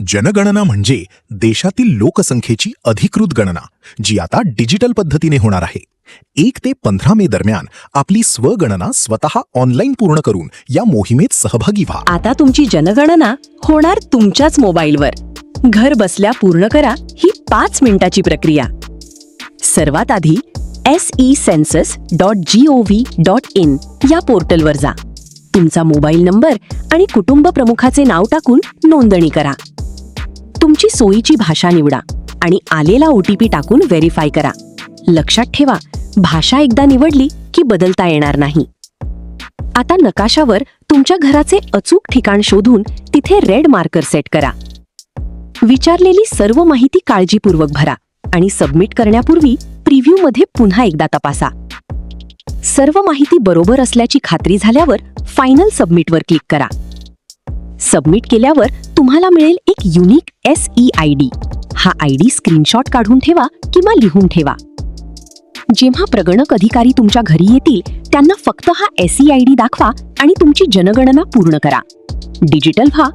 जनगणना म्हणजे देशातील लोकसंख्येची अधिकृत गणना, जी आता डिजिटल पद्धतीने होणार आहे. 1 ते 15 मे दरम्यान आपली स्वगणना स्वतः ऑनलाईन पूर्ण करून या मोहिमेत सहभागी व्हा. आता तुमची जनगणना होणार तुमच्याच मोबाईलवर. घर बसल्या पूर्ण करा ही 5 मिनिटाची प्रक्रिया. सर्वात आधी secensus.gov.in या पोर्टलवर जा. तुमचा मोबाईल नंबर आणि कुटुंब प्रमुखाचे नाव टाकून नोंदणी करा. तुमची सोयीची भाषा निवडा आणि आलेला OTP टाकून व्हेरीफाय करा. लक्षात ठेवा, भाषा एकदा निवडली की बदलता येणार नाही. आता नकाशावर तुमच्या घराचे अचूक ठिकाण शोधून तिथे रेड मार्कर सेट करा. विचारलेली सर्व माहिती काळजीपूर्वक भरा आणि सबमिट करण्यापूर्वी प्रिव्ह्यूमध्ये पुन्हा एकदा तपासा. सर्व माहिती बरोबर असल्याची खात्री झाल्यावर फायनल सबमिटवर क्लिक करा. सबमिट केल्यावर तुम्हाला मिळेल एक युनिक SEID. हा ID स्क्रीनशॉट काढून ठेवा किंवा लिहून ठेवा. जेव्हा प्रगणक अधिकारी तुमच्या घरी येतील त्यांना फक्त हा SEID दाखवा आणि तुमची जनगणना पूर्ण करा. डिजिटल व्हा